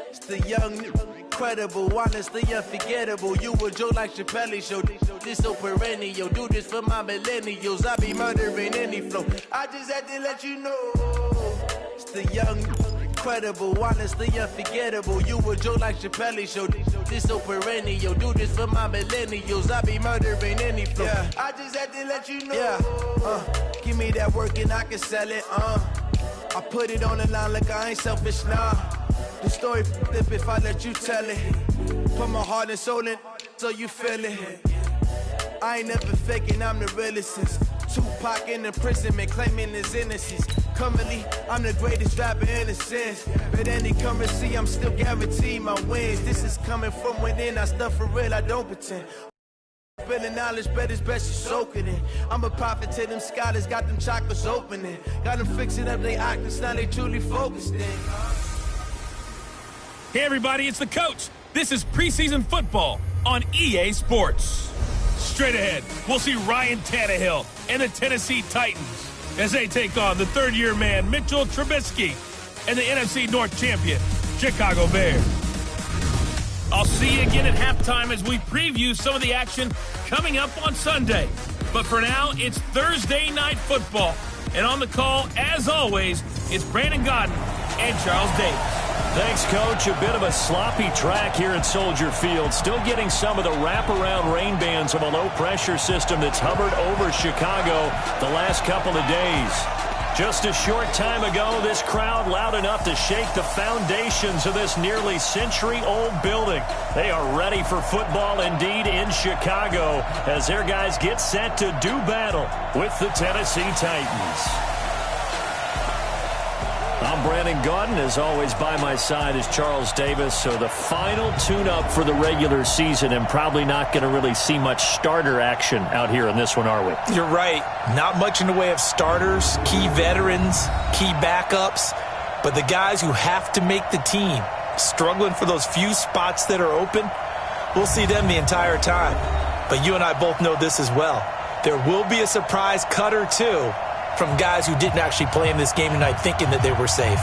It's the young, incredible, honestly unforgettable. You a Joe like Chappelle show. This so perennial. Do this for my millennials. I be murdering any flow. I just had to let you know. It's the young, incredible, honestly unforgettable. You a Joe like Chappelle show. This so perennial. Do this for my millennials. I be murdering any flow. Yeah. I just had to let you know. Yeah. Give me that work and I can sell it. I put it on the line like I ain't selfish, nah. The story flip if I let you tell it. Put my heart and soul in so you feel it. I ain't never faking, I'm the realest since Tupac in imprisonment, claiming his innocence. Currently, I'm the greatest rapper in a sense. But any currency, I'm still guaranteed my wins. This is coming from within, I stuff for real, I don't pretend. Spending knowledge, bet it's best you soak it in. I'm a prophet to them scholars, got them chakras opening. Got them fixing up they octaves, now they truly focused in. Hey everybody, it's the coach. This is preseason football on EA Sports. Straight ahead, we'll see Ryan Tannehill and the Tennessee Titans as they take on the third-year man Mitchell Trubisky and the NFC North champion Chicago Bears. I'll see you again at halftime as we preview some of the action coming up on Sunday. But for now, it's Thursday Night Football. And on the call, as always, it's Brandon Godden and Charles Davis. Thanks, Coach. A bit of a sloppy track here at Soldier Field. Still getting some of the wraparound rain bands of a low-pressure system that's hovered over Chicago the last couple of days. Just a short time ago, this crowd loud enough to shake the foundations of this nearly century-old building. They are ready for football indeed in Chicago as their guys get set to do battle with the Tennessee Titans. I'm Brandon Gaudin. As always, by my side is Charles Davis. So the final tune-up for the regular season, and probably not going to really see much starter action out here in this one, are we? You're right. Not much in the way of starters, key veterans, key backups, but the guys who have to make the team, struggling for those few spots that are open, we'll see them the entire time. But you and I both know this as well. There will be a surprise cut or two from guys who didn't actually play in this game tonight thinking that they were safe.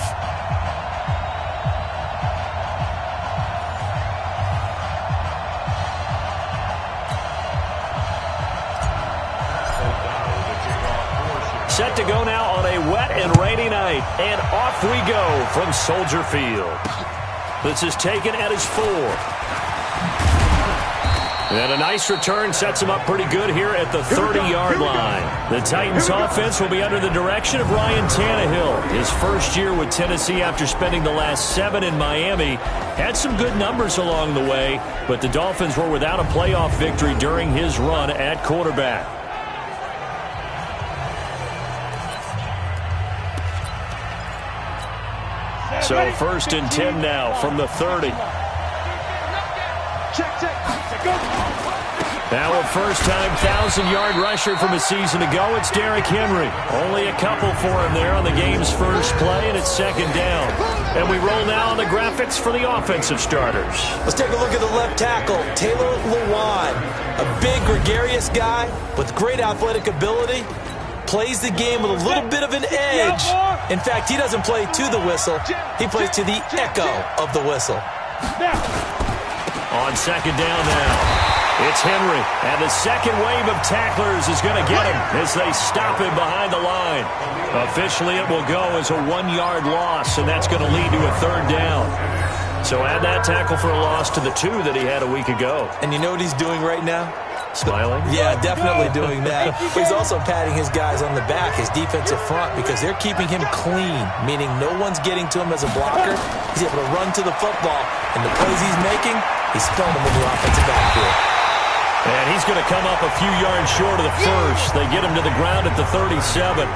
Set to go now on a wet and rainy night. And off we go from Soldier Field. This is taken at his 4. And a nice return sets him up pretty good here at the 30-yard line. The Titans offense will be under the direction of Ryan Tannehill. His first year with Tennessee after spending the last 7 in Miami. Had some good numbers along the way, but the Dolphins were without a playoff victory during his run at quarterback. So 1st and 10 now from the 30. Now a first-time 1,000-yard rusher from a season ago, it's Derrick Henry. Only a couple for him there on the game's first play, and it's 2nd down. And we roll now on the graphics for the offensive starters. Let's take a look at the left tackle, Taylor Lewan. A big, gregarious guy with great athletic ability. Plays the game with a little bit of an edge. In fact, he doesn't play to the whistle. He plays to the echo of the whistle. On 2nd down now. It's Henry, and the second wave of tacklers is going to get him as they stop him behind the line. Officially, it will go as a 1-yard loss, and that's going to lead to a 3rd down. So add that tackle for a loss to the 2 that he had a week ago. And you know what he's doing right now? Smiling? Yeah, definitely doing that. He's also patting his guys on the back, his defensive front, because they're keeping him clean, meaning no one's getting to him as a blocker. He's able to run to the football, and the plays he's making, he's filling them in the offensive backfield. And he's going to come up a few yards short of the first. They get him to the ground at the 37.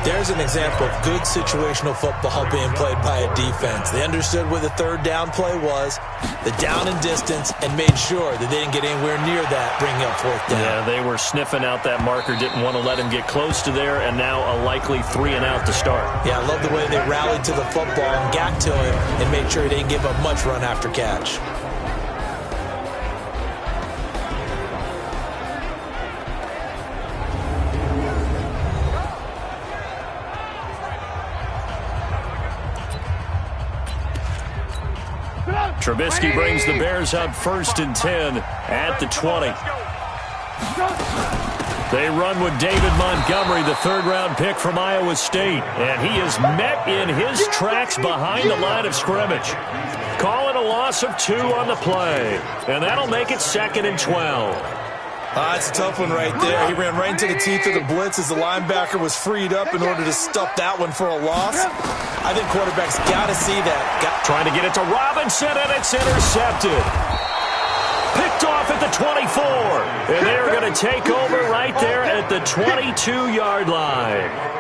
There's an example of good situational football being played by a defense. They understood where the 3rd down play was, the down and distance, and made sure that they didn't get anywhere near that, bringing up 4th down. Yeah, they were sniffing out that marker, didn't want to let him get close to there, and now a likely 3-and-out to start. Yeah, I love the way they rallied to the football and got to him and made sure he didn't give up much run after catch. Trubisky brings the Bears up 1st and 10 at the 20. They run with David Montgomery, the third-round pick from Iowa State. And he is met in his tracks behind the line of scrimmage. Call it a loss of 2 on the play. And that'll make it 2nd and 12. That's a tough one right there. He ran right into the teeth of the blitz as the linebacker was freed up in order to stuff that one for a loss. I think quarterbacks got to see that. Trying to get it to Robinson, and it's intercepted. Picked off at the 24. And they're going to take over right there at the 22-yard line.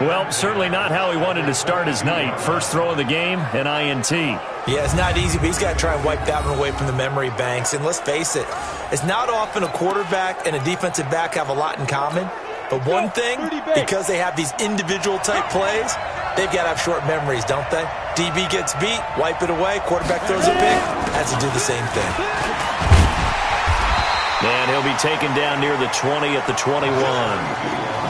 Well, certainly not how he wanted to start his night. First throw of the game, an INT. Yeah, it's not easy, but he's got to try and wipe that one away from the memory banks. And let's face it, it's not often a quarterback and a defensive back have a lot in common. But one thing, because they have these individual type plays, they've got to have short memories, don't they? DB gets beat, wipe it away, quarterback throws a pick, has to do the same thing. And he'll be taken down near the 20 at the 21.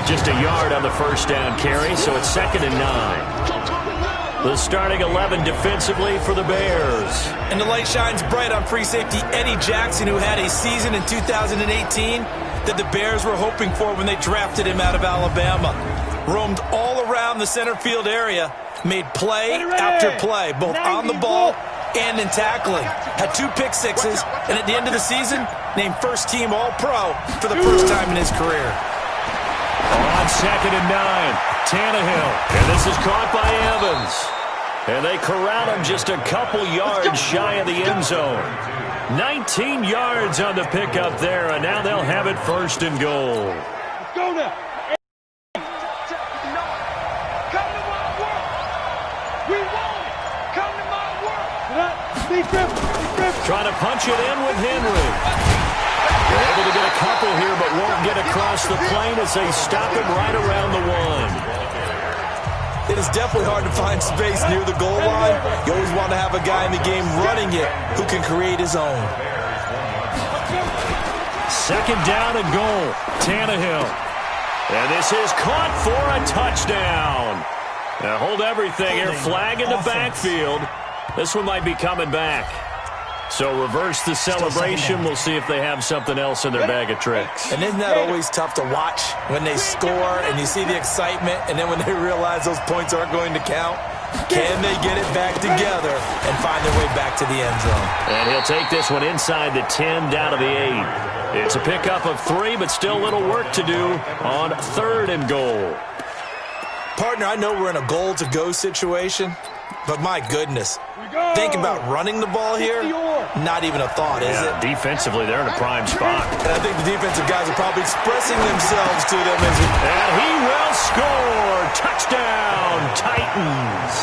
Just a yard on the first down carry, so it's 2nd and 9. The starting 11 defensively for the Bears. And the light shines bright on free safety Eddie Jackson, who had a season in 2018 that the Bears were hoping for when they drafted him out of Alabama. Roamed all around the center field area, made play after play, both on the ball and in tackling. Had 2 pick sixes, and at the end of the season, named first-team All-Pro for the first time in his career. On 2nd and 9, Tannehill, and this is caught by Evans. And they corral him just a couple yards shy of the end zone. 19 yards on the pickup there, and now they'll have it 1st and goal. Go now. Trying to punch it in with Henry. They're able to get a couple here, but won't get across the plane as they stop him right around the 1. It is definitely hard to find space near the goal line. You always want to have a guy in the game running it who can create his own. 2nd down and goal. Tannehill. And this is caught for a touchdown. Now hold everything here. Flag in the backfield. This one might be coming back. So reverse the celebration. We'll see if they have something else in their bag of tricks. And isn't that always tough to watch when they score and you see the excitement, and then when they realize those points aren't going to count? Can they get it back together and find their way back to the end zone? And he'll take this one inside the 10, down to the 8. It's a pickup of 3, but still a little work to do on 3rd and goal. Partner, I know we're in a goal-to-go situation, but my goodness, think about running the ball here. Not even a thought, is it? Defensively, they're in a prime spot. And I think the defensive guys are probably expressing themselves to them. And he will score. Touchdown, Titans.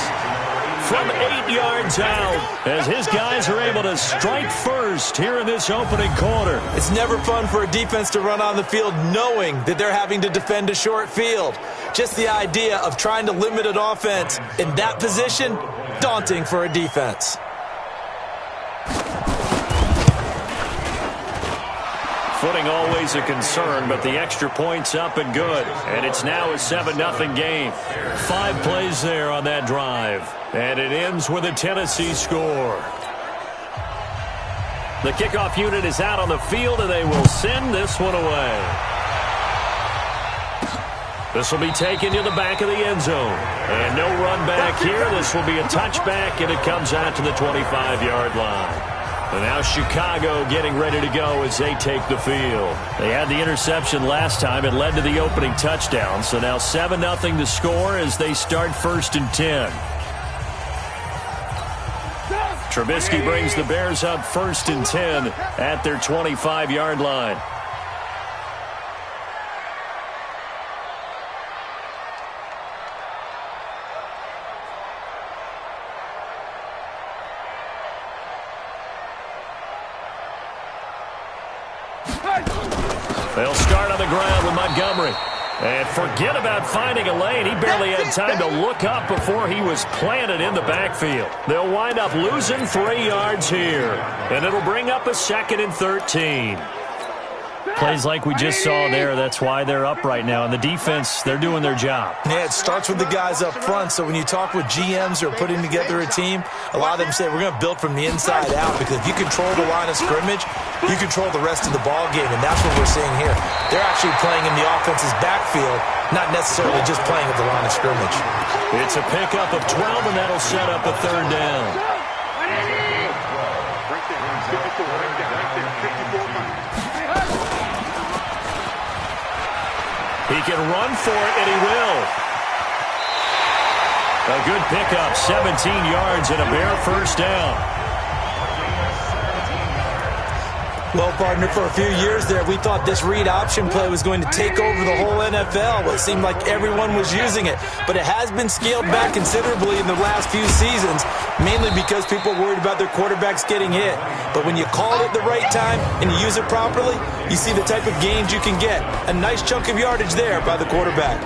From 8 yards out, as his guys are able to strike first here in this opening quarter. It's never fun for a defense to run on the field knowing that they're having to defend a short field. Just the idea of trying to limit an offense in that position, daunting for a defense. Footing always a concern, but the extra point's up and good. And it's now a 7-0 game. 5 plays there on that drive. And it ends with a Tennessee score. The kickoff unit is out on the field, and they will send this one away. This will be taken to the back of the end zone. And no run back here. This will be a touchback, and it comes out to the 25-yard line. And now Chicago getting ready to go as they take the field. They had the interception last time. It led to the opening touchdown. So now 7-0 to score as they start 1st and 10. Trubisky brings the Bears up 1st and 10 at their 25-yard line. They'll start on the ground with Montgomery. And forget about finding a lane. He barely had time to look up before he was planted in the backfield. They'll wind up losing 3 yards here. And it'll bring up a 2nd and 13. plays like we just saw there. That's why they're up right now. And the defense, they're doing their job. Yeah, it starts with the guys up front. So when you talk with GMs who are putting together a team, a lot of them say we're going to build from the inside out, because if you control the line of scrimmage, you control the rest of the ball game, and that's what we're seeing here. They're actually playing in the offense's backfield, not necessarily just playing at the line of scrimmage. It's a pickup of 12, and that'll set up a third down. He can run for it, and he will. A good pickup, 17 yards and a bare first down. Well, partner, for a few years there, we thought this read option play was going to take over the whole NFL. Well, it seemed like everyone was using it. But it has been scaled back considerably in the last few seasons, mainly because people are worried about their quarterbacks getting hit. But when you call it at the right time and you use it properly, you see the type of gains you can get. A nice chunk of yardage there by the quarterback.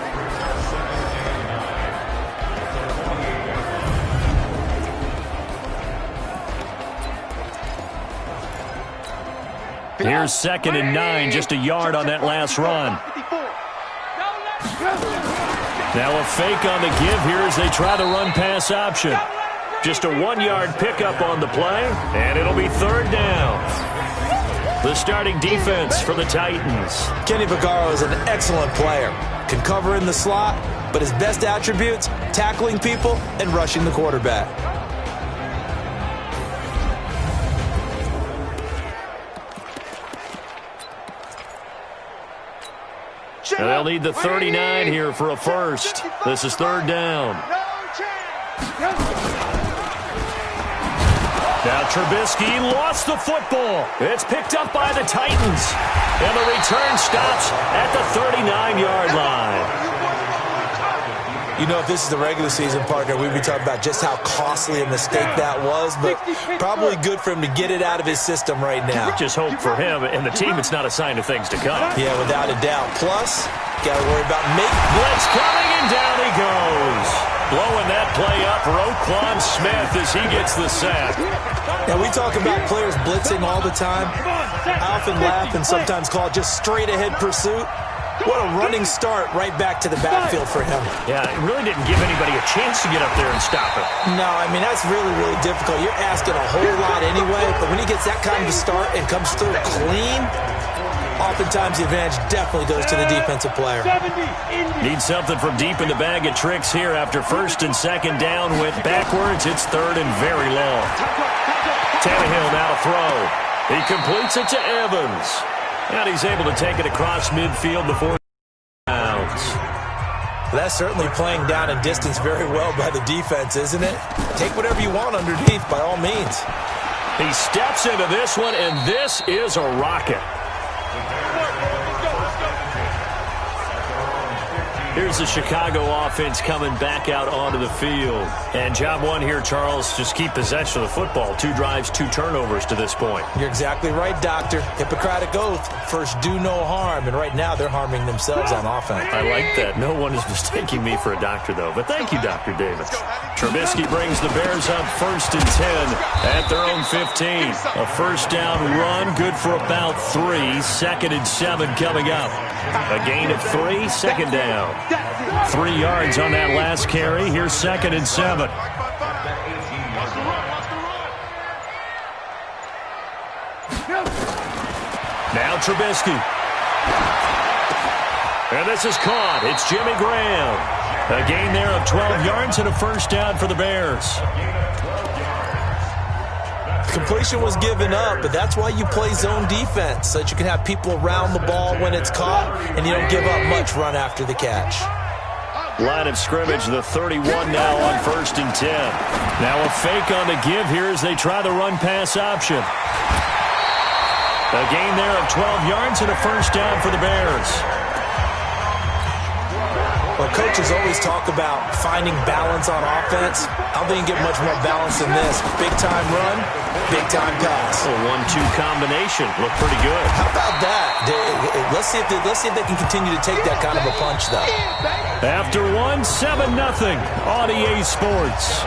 Here's 2nd and 9, just a yard on that last run. Now a fake on the give here as they try the run-pass option. Just a 1-yard pickup on the play, and it'll be third down. The starting defense for the Titans. Kenny Vaccaro is an excellent player. Can cover in the slot, but his best attributes, tackling people and rushing the quarterback. And they'll need the 39 here for a first. This is third down. Now Trubisky lost the football. It's picked up by the Titans. And the return stops at the 39-yard line. You know, if this is the regular season, partner, we'd be talking about just how costly a mistake that was, but probably good for him to get it out of his system right now. Just hope for him and the team it's not a sign of things to come. Yeah, without a doubt. Plus, got to worry about blitz coming, and down he goes. Blowing that play up, Roquan Smith as he gets the sack. Now, we talk about players blitzing all the time. I often laugh and sometimes call it just straight-ahead pursuit. What a running start right back to the backfield for him. Yeah, it really didn't give anybody a chance to get up there and stop it. No, I mean, that's really, really difficult. You're asking a whole lot anyway, but when he gets that kind of a start and comes through clean, oftentimes the advantage definitely goes to the defensive player. Need something from deep in the bag of tricks here after 1st and 2nd down. Went backwards. It's 3rd and very long. Tannehill now to throw. He completes it to Evans. And he's able to take it across midfield before bounds. That's certainly playing down and distance very well by the defense, isn't it? Take whatever you want underneath, by all means. He steps into this one, and this is a rocket. Here's the Chicago offense coming back out onto the field. And job one here, Charles, just keep possession of the football. 2 drives, 2 turnovers to this point. You're exactly right, Doctor. Hippocratic oath, first do no harm. And right now they're harming themselves on offense. I like that. No one is mistaking me for a doctor, though. But thank you, Dr. Davis. Trubisky brings the Bears up 1st and 10 at their own 15. A first down run, good for about 3. 2nd and 7 coming up. A gain of 3, 2nd down. 3 yards on that last carry. Here's 2nd and 7. Now Trubisky. And this is caught. It's Jimmy Graham. A gain there of 12 yards and a first down for the Bears. Completion was given up, but that's why you play zone defense, so that you can have people around the ball when it's caught, and you don't give up much run after the catch. Line of scrimmage, the 31 now on 1st and 10. Now a fake on the give here as they try the run-pass option. A gain there of 12 yards and a first down for the Bears. Well, coaches always talk about finding balance on offense. I don't think you get much more balance than this. Big-time run, big-time pass. A 1-2 combination. Look pretty good. How about that? Let's see if they can continue to take that kind of a punch, though. After 1, 7-0 on EA Sports.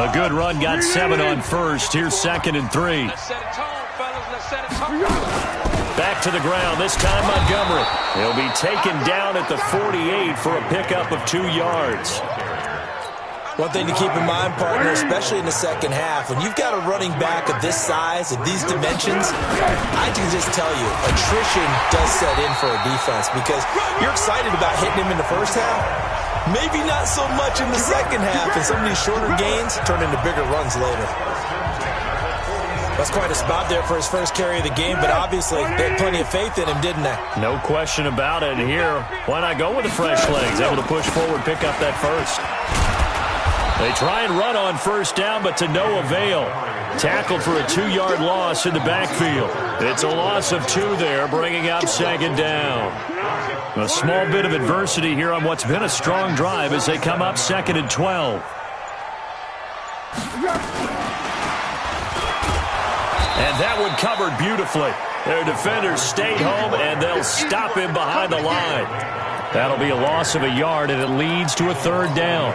A good run, got 7 on first. Here's 2nd and 3. Let's set a tone, fellas. Let's set a tone. Back to the ground, this time Montgomery. He'll be taken down at the 48 for a pickup of 2 yards. One thing to keep in mind, partner, especially in the second half, when you've got a running back of this size, of these dimensions, I can just tell you, attrition does set in for a defense because you're excited about hitting him in the first half. Maybe not so much in the second half, and some of these shorter gains turn into bigger runs later. That's quite a spot there for his first carry of the game, but obviously they had plenty of faith in him, didn't they? No question about it. Here, why not go with the fresh legs? Able to push forward, pick up that first. They try and run on first down, but to no avail. Tackled for a 2-yard loss in the backfield. It's a loss of 2 there, bringing up 2nd down. A small bit of adversity here on what's been a strong drive as they come up 2nd and 12. And that one covered beautifully. Their defenders stayed home, and they'll stop him behind the line. That'll be a loss of a yard, and it leads to a 3rd down.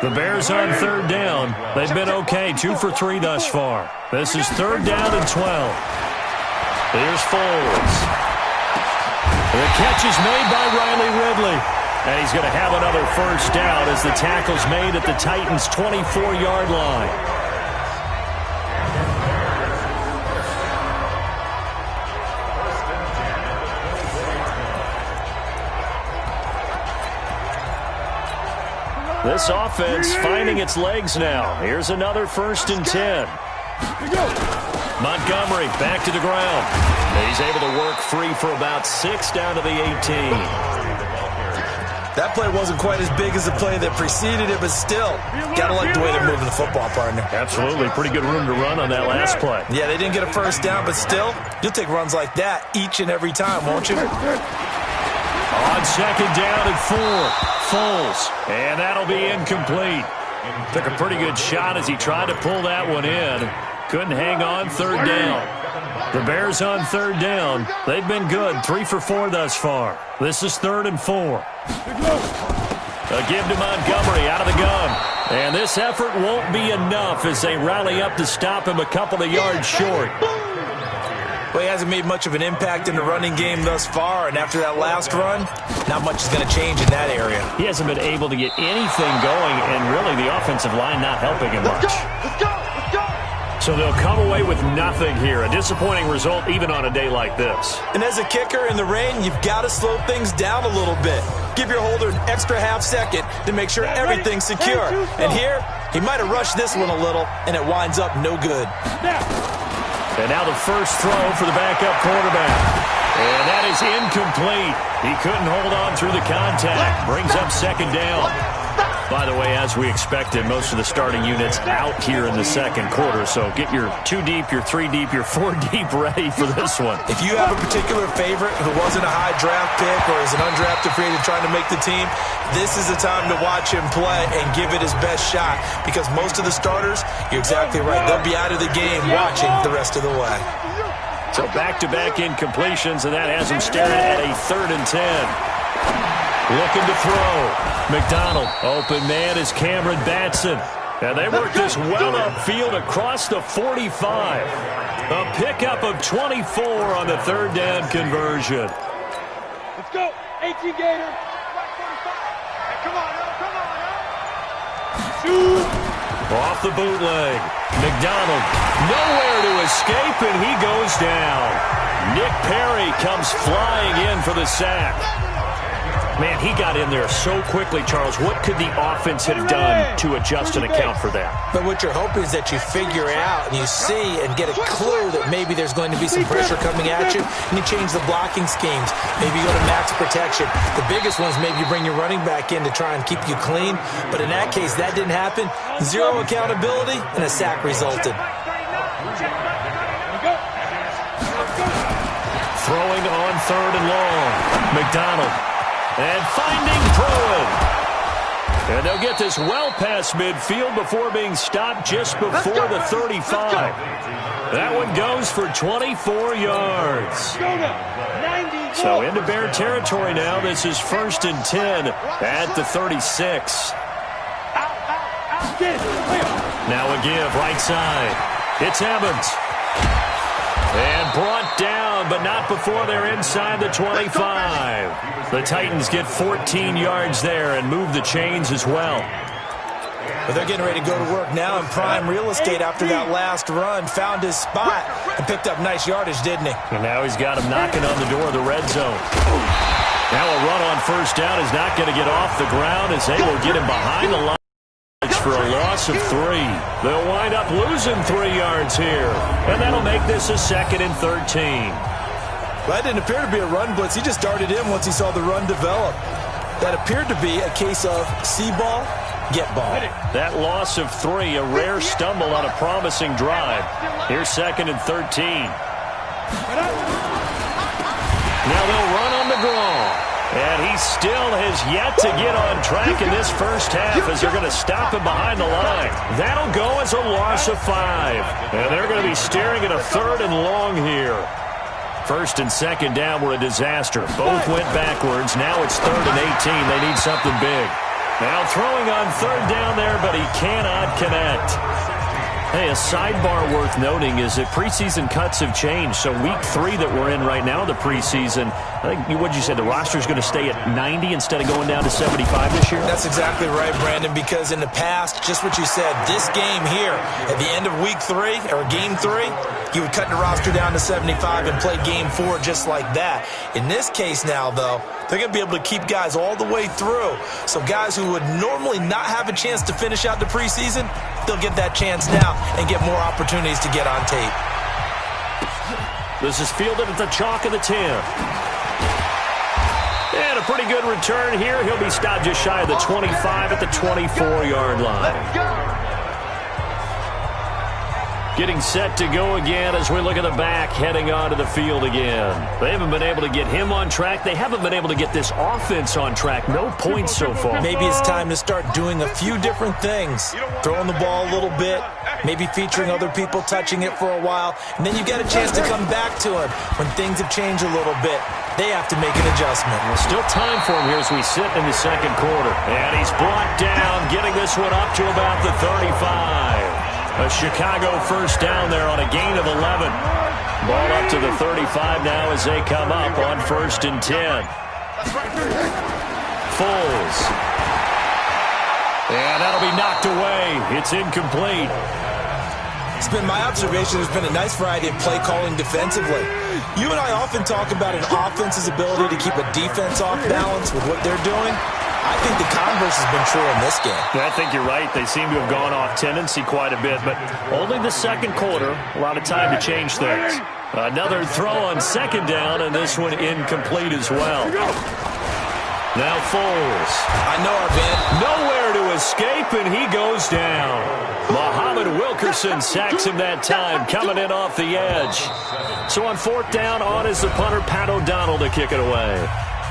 The Bears on 3rd down. They've been okay, 2 for 3 thus far. This is 3rd down and 12. Here's Foles. The catch is made by Riley Ridley. And he's going to have another first down as the tackle's made at the Titans' 24-yard line. This offense finding its legs now. Here's another 1st and 10. Montgomery back to the ground. He's able to work free for about 6 down to the 18. That play wasn't quite as big as the play that preceded it, but still, gotta like the way they're moving the football, partner. Absolutely. Pretty good room to run on that last play. Yeah, they didn't get a first down, but still, you'll take runs like that each and every time, won't you? On 2nd down and 4. Foles, and that'll be incomplete. Took a pretty good shot as he tried to pull that one in. Couldn't hang on 3rd down. The Bears on 3rd down. They've been good, 3 for 4 thus far. This is 3rd and 4. A give to Montgomery out of the gun. And this effort won't be enough as they rally up to stop him a couple of yards short. Well, he hasn't made much of an impact in the running game thus far, and after that last run, not much is going to change in that area. He hasn't been able to get anything going, and really the offensive line not helping him much. Let's go. So they'll come away with nothing here. A disappointing result even on a day like this. And as a kicker in the rain, you've got to slow things down a little bit. Give your holder an extra half second to make sure everything's secure. And here, he might have rushed this one a little, and it winds up no good. And now the first throw for the backup quarterback. And that is incomplete. He couldn't hold on through the contact. Brings up 2nd down. By the way, as we expected, most of the starting units out here in the second quarter. So get your 2 deep, your 3 deep, your 4 deep ready for this one. If you have a particular favorite who wasn't a high draft pick or is an undrafted free agent trying to make the team, this is the time to watch him play and give it his best shot. Because most of the starters, you're exactly right, they'll be out of the game watching the rest of the way. So back-to-back incompletions, and that has him staring at a 3rd and 10. Looking to throw. McDonald, open man is Cameron Batson. And they work this well upfield across the 45. A pickup of 24 on the 3rd down conversion. Let's go. 18 Gator. Right 45. Hey, come on now. Shoot. Off the bootleg. McDonald, nowhere to escape, and he goes down. Nick Perry comes flying in for the sack. Man, he got in there so quickly, Charles. What could the offense have done to adjust and account for that? But what you're hoping is that you figure out and you see and get a clue that maybe there's going to be some pressure coming at you, and you change the blocking schemes. Maybe you go to max protection. The biggest one is maybe you bring your running back in to try and keep you clean. But in that case, that didn't happen. 0 accountability, and a sack resulted. Throwing on 3rd and long. McDonald. And finding Pruitt. And they'll get this well past midfield before being stopped just before the 35. That one goes for 24 yards. So into Bear territory now. This is 1st and 10 at the 36. Now a give, right side. It's Evans. And brought down, but not before they're inside the 25. The Titans get 14 yards there and move the chains as well. But they're getting ready to go to work now in prime real estate after that last run. Found his spot and picked up nice yardage, didn't he? And now he's got him knocking on the door of the red zone. Now a run on first down is not going to get off the ground as they will get him behind the line for a loss of 3. They'll wind up losing 3 yards here. And that'll make this a 2nd and 13. Well, that didn't appear to be a run blitz. He just darted in once he saw the run develop. That appeared to be a case of see ball, get ball. That loss of 3, a rare stumble on a promising drive. Here's 2nd and 13. Now they'll run on the draw. And he still has yet to get on track in this first half as they're going to stop him behind the line. That'll go as a loss of 5. And they're going to be staring at a 3rd and long here. 1st and 2nd down were a disaster. Both went backwards. Now it's 3rd and 18. They need something big. Now throwing on 3rd down there, but he cannot connect. Hey, a sidebar worth noting is that preseason cuts have changed. So week 3 that we're in right now, the preseason, I think, what'd you say, the roster's going to stay at 90 instead of going down to 75 this year? That's exactly right, Brandon, because in the past, just what you said, this game here, at the end of week 3, or game 3, you would cut the roster down to 75 and play game 4 just like that. In this case now, though, they're going to be able to keep guys all the way through. So guys who would normally not have a chance to finish out the preseason, they'll get that chance now and get more opportunities to get on tape. This is fielded at the chalk of the 10. And a pretty good return here. He'll be stopped just shy of the 25 at the 24-yard line. Getting set to go again as we look at the back heading onto the field again. They haven't been able to get him on track. They haven't been able to get this offense on track. No points so far. Maybe it's time to start doing a few different things. Throwing the ball a little bit, maybe featuring other people touching it for a while, and then you get a chance to come back to him when things have changed a little bit. They have to make an adjustment. Well, still time for him here as we sit in the 2nd quarter. And he's brought down, getting this one up to about the 35. A Chicago first down there on a gain of 11. Ball up to the 35 now as they come up on 1st and 10. Foles. And that'll be knocked away. It's incomplete. It's been my observation there's been a nice variety of play calling defensively. You and I often talk about an offense's ability to keep a defense off balance with what they're doing. I think the converse has been true in this game. I think you're right. They seem to have gone off tendency quite a bit, but only the 2nd quarter. A lot of time to change things. Another throw on 2nd down, and this one incomplete as well. Now Foles. I know our man. Nowhere to escape, and he goes down. Muhammad Wilkerson sacks him that time, coming in off the edge. So on 4th down, on is the punter, Pat O'Donnell, to kick it away.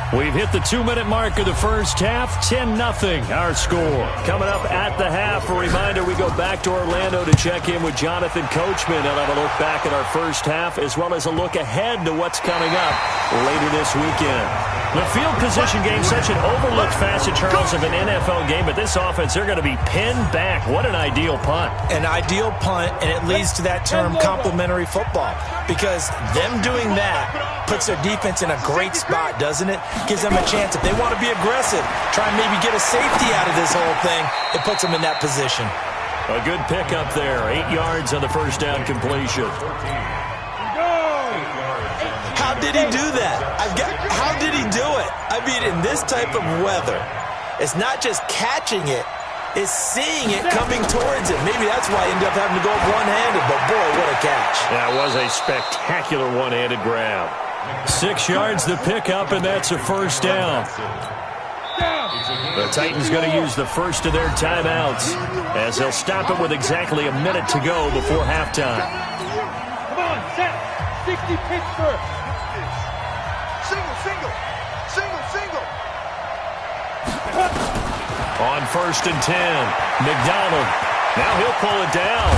We've hit the 2-minute mark of the first half, 10-0 our score. Coming up at the half, a reminder we go back to Orlando to check in with Jonathan Coachman and have a look back at our first half as well as a look ahead to what's coming up later this weekend. The field position game, such an overlooked facet, Charles, of an NFL game, but this offense, they're going to be pinned back. What an ideal punt. An ideal punt, and it leads to that term complementary football because them doing that puts their defense in a great spot, doesn't it? Gives them a chance. If they want to be aggressive, try and maybe get a safety out of this whole thing, it puts them in that position. A good pickup there. 8 yards on the first down completion. How did he do that? How did he do it? I mean, in this type of weather, it's not just catching it, it's seeing it coming towards him. Maybe that's why he ended up having to go one-handed, but boy, what a catch. That was a spectacular one-handed grab. 6 yards the pickup, and that's a first down. The Titans going to use the first of their timeouts as they'll stop it with exactly a minute to go before halftime. Come on, set. 60 Pittsburgh. Single. On 1st and 10, McDonald. Now he'll pull it down.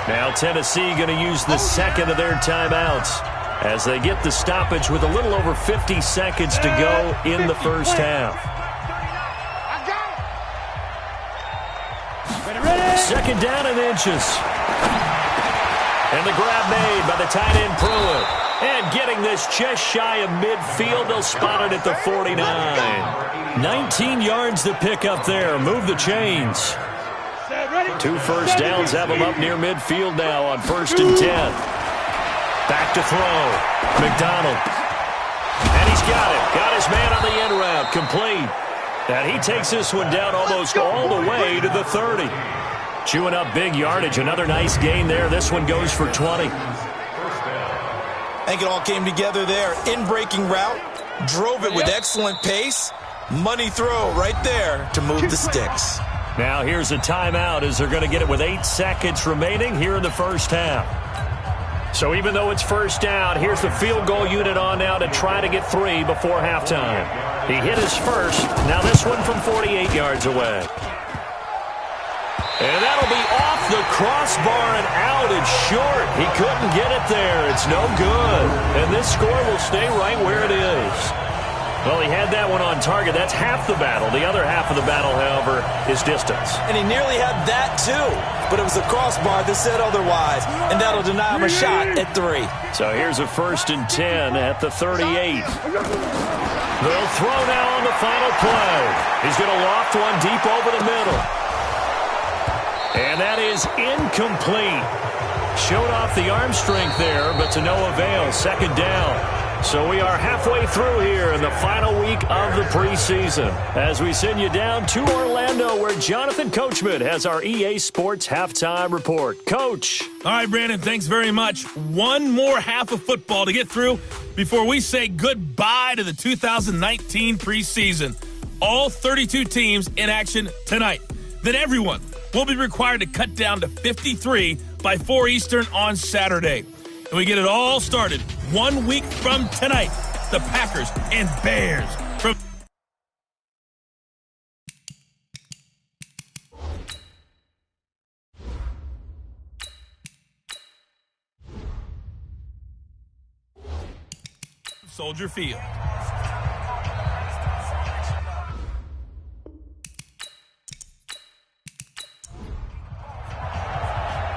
Now Tennessee going to use the second of their timeouts as they get the stoppage with a little over 50 seconds to go in the first half. Second down and inches. And the grab made by the tight end Pruitt. And getting this just shy of midfield, they'll spot it at the 49. 19 yards to pick up there. Move the chains. 2 first downs have them up near midfield now on 1st and 10. Back to throw. McDonald. And he's got it. Got his man on the end route. Complete. And he takes this one down almost all the way to the 30. Chewing up big yardage. Another nice gain there. This one goes for 20. I think it all came together there. In-breaking route. Drove it with excellent pace. Money throw right there to move the sticks. Now here's a timeout as they're going to get it with 8 seconds remaining here in the first half. So even though it's first down, here's the field goal unit on now to try to get 3 before halftime. He hit his first. Now this one from 48 yards away. And that'll be off the crossbar and out. It's short. He couldn't get it there. It's no good. And this score will stay right where it is. Well, he had that one on target. That's half the battle. The other half of the battle, however, is distance. And he nearly had that, too. But it was the crossbar that said otherwise. And that'll deny him a shot at 3. So here's a 1st and 10 at the 38. They'll throw now on the final play. He's going to loft one deep over the middle. And that is incomplete. Showed off the arm strength there, but to no avail. 2nd down. So we are halfway through here in the final week of the preseason as we send you down to Orlando where Jonathan Coachman has our EA Sports Halftime Report. Coach. All right, Brandon, thanks very much. One more half of football to get through before we say goodbye to the 2019 preseason. All 32 teams in action tonight. Then everyone will be required to cut down to 53 by 4 Eastern on Saturday. And we get it all started 1 week from tonight. The Packers and Bears from Soldier Field.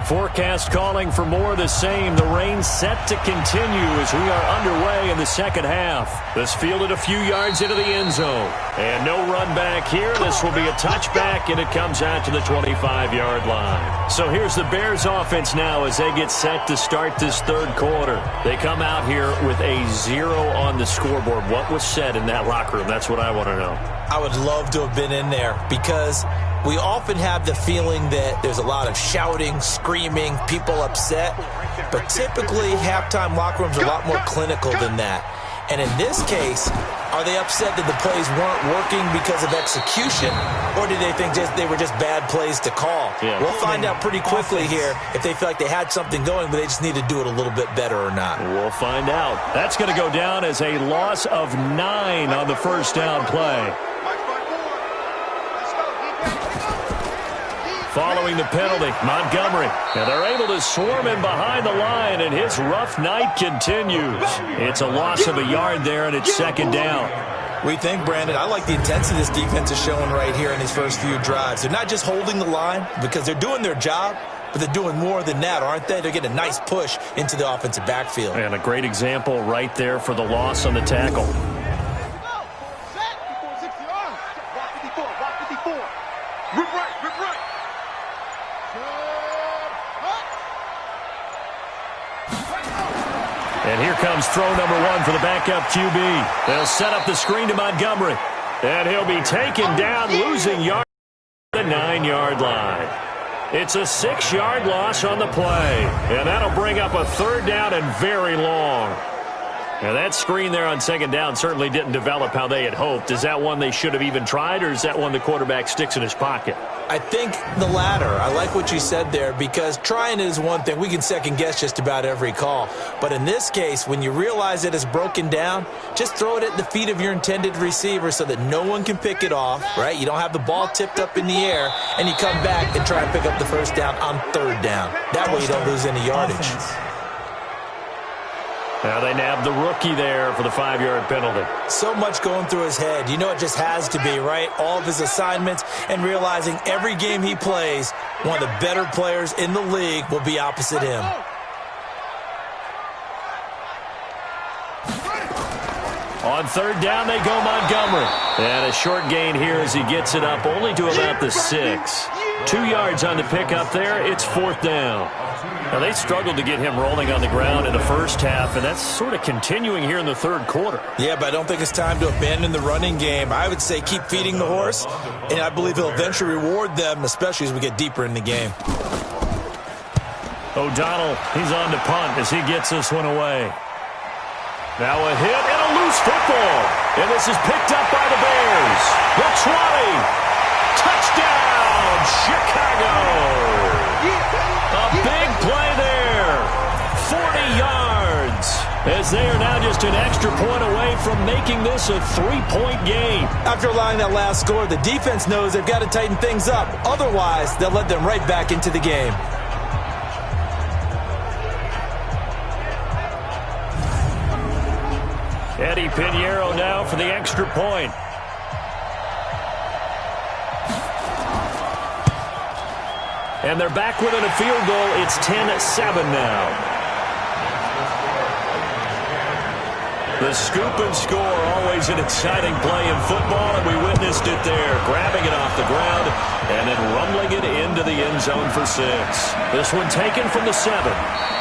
Forecast calling for more of the same. The rain set to continue as we are underway in the second half. This fielded a few yards into the end zone. And no run back here. This will be a touchback, and it comes out to the 25-yard line. So here's the Bears offense now as they get set to start this 3rd quarter. They come out here with a 0 on the scoreboard. What was said in that locker room? That's what I want to know. I would love to have been in there because we often have the feeling that there's a lot of shouting, screaming, people upset. But typically, halftime locker rooms are a lot more clinical than that. And in this case, are they upset that the plays weren't working because of execution, or did they think they were just bad plays to call? Yeah. We'll find out pretty quickly here if they feel like they had something going, but they just need to do it a little bit better or not. We'll find out. That's going to go down as a loss of 9 on the first down play. Following the penalty, Montgomery. And they're able to swarm him behind the line, and his rough night continues. It's a loss of a yard there, and it's 2nd down. What do you think, Brandon? I like the intensity this defense is showing right here in these first few drives. They're not just holding the line because they're doing their job, but they're doing more than that, aren't they? They're getting a nice push into the offensive backfield. And a great example right there for the loss on the tackle. And here comes throw number 1 for the backup QB. They'll set up the screen to Montgomery. And he'll be taken down, losing yard at the 9-yard line. It's a 6-yard loss on the play. And that'll bring up a 3rd down and very long. Now that screen there on 2nd down certainly didn't develop how they had hoped. Is that one they should have even tried, or is that one the quarterback sticks in his pocket? I think the latter. I like what you said there because trying is one thing. We can second-guess just about every call. But in this case, when you realize that it's broken down, just throw it at the feet of your intended receiver so that no one can pick it off, right? You don't have the ball tipped up in the air, and you come back and try and pick up the 1st down on 3rd down. That way you don't lose any yardage. Now they nabbed the rookie there for the 5-yard penalty. So much going through his head. You know it just has to be, right? All of his assignments and realizing every game he plays, one of the better players in the league will be opposite him. On third down, they go Montgomery. And a short gain here as he gets it up only to about the 6. 2 yards on the pickup there. It's fourth down. Now, they struggled to get him rolling on the ground in the first half, and that's sort of continuing here in the third quarter. Yeah, but I don't think it's time to abandon the running game. I would say keep feeding the horse, and I believe he'll eventually reward them, especially as we get deeper in the game. O'Donnell, he's on to punt as he gets this one away. Now a hit and a loose football. And this is picked up by the Bears. The 20. Touchdown, Chicago. A big play there. 40 yards. As they are now just an extra point away from making this a 3-point game. After allowing that last score, the defense knows they've got to tighten things up. Otherwise, they'll let them right back into the game. Eddie Pinheiro now for the extra point. And they're back within a field goal. It's 10-7 now. The scoop and score, always an exciting play in football, and we witnessed it there. Grabbing it off the ground and then rumbling it into the end zone for 6. This one taken from the 7.